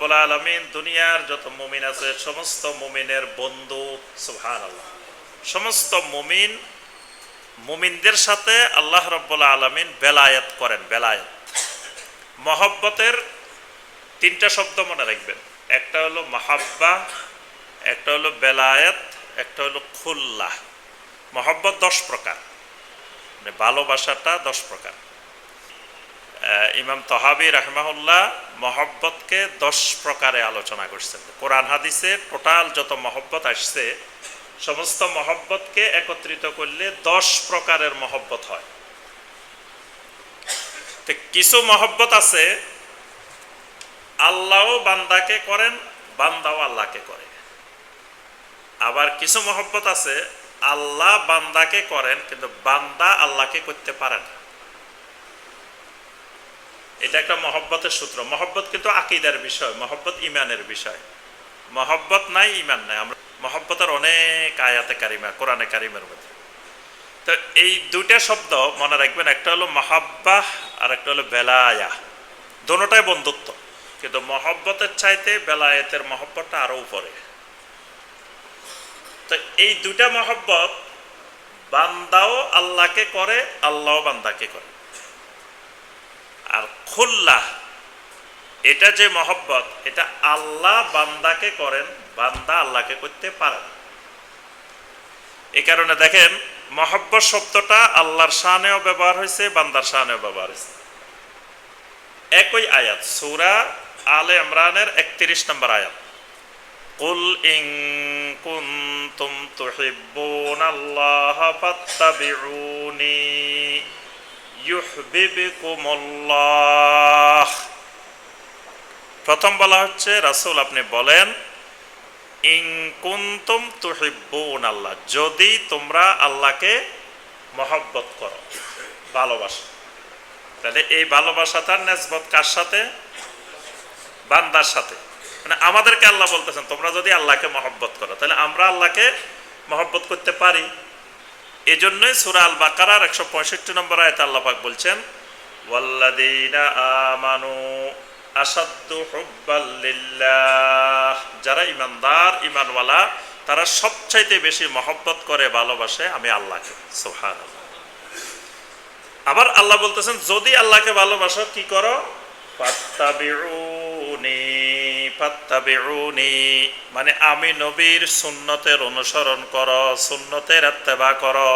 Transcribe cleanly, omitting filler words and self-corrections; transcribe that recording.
রব্বুল আলামিন দুনিয়ার যত মুমিন আছে সমস্ত মুমিনের বন্ধু। সুবহানাল্লাহ। সমস্ত মুমিনদের সাথে আল্লাহ রব্বুল আলামিন বেলায়েত করেন। বেলায়েত মহব্বতের তিনটা শব্দ মনে রাখবেন। একটা হলো মাহাব্বা, একটা হলো বেলায়েত, একটা হলো খুল্লাহ। মহব্বত 10 প্রকার, মানে ভালোবাসাটা 10 প্রকার। ইমাম তহাবী রাহমাহুল্লাহ মহব্বতকে 10 প্রকারে আলোচনা করছেন। কোরআন হাদিসে টোটাল যত মহব্বত আসছে সমস্ত মহব্বতকে একত্রিত করলে 10 প্রকারের মহব্বত হয়। তো কিছু মহব্বত আছে আল্লাহও বান্দাকে করেন, বান্দাও আল্লাহকে করে। আবার কিছু মহব্বত আছে আল্লাহ বান্দাকে করেন কিন্তু বান্দা আল্লাহকে করতে পারে না। এটা একটা মহব্বতের সূত্র। মহব্বত কিন্তু আকীদার বিষয়, মহব্বত ইমানের বিষয়। মহব্বত নাই ইমান নাই। আমরা মহব্বতের অনেক আয়াতে কারিমা কোরআনে কারিমের মধ্যে। তো এই দুইটা শব্দ মনে রাখবেন, একটা হলো মাহাব্বাহ আর একটা হলো বেলায়া। দোনোটাই বন্ধুত্ব, কিন্তু মহব্বতের চাইতে বেলায়েতের মহব্বতটা আরো উপরে। তো এই দুইটা মহব্বত বান্দাও আল্লাহকে করে, আল্লাহও বান্দাকে করে। আর খুল্লাহ এটা যে মহব্বত, এটা আল্লাহ বান্দাকে করেন, বান্দা আল্লাহকে করতে পারেন। এই কারণে দেখেন মহব্বত শব্দটা আল্লাহর শানেও ব্যবহার হয়েছে, বান্দার শানেও ব্যবহার হয়েছে। একই আয়াত সূরা আলে ইমরানের 31 নম্বর আয়াত, কুল ইন কুনতুম তুহিব্বুনাল্লাহা ফাত্তাবিউনি ইউহিব্বুকুমুল্লাহ। প্রথম বলা হচ্ছে রাসূল আপনি বলেন ইন কুনতুম তুহিব্বুনাল্লাহ, যদি তোমরা আল্লাহকে মহব্বত করো, ভালোবাসো। তাহলে এই ভালোবাসাটার নিসবত কার সাথে? বান্দার সাথে। মানে আমাদেরকে আল্লাহ বলতেছেন তোমরা যদি আল্লাহকে মহব্বত করো, তাহলে আমরা আল্লাহকে মহব্বত করতে পারি। এই জন্যই সূরা আল বাকারার 165 নম্বর আয়াতে আল্লাহ পাক বলছেন ওয়াল্লাযীনা আমানু আসাদ্দু হুব্বাল লিল্লাহ, যারা ইমানদার ইমানওয়ালা তারা সবচাইতে বেশি মহব্বত করে ভালোবাসে আমি আল্লাহকে। সুবহানাল্লাহ। আবার আল্লাহ বলতেছেন যদি আল্লাহকে ভালোবাসো কি করো? ফাত্তাবিউনি, ফাত্তাবিউনি মানে আমি নবীর সুন্নতের অনুসরণ করো, সুন্নতের ইত্তেবা করো।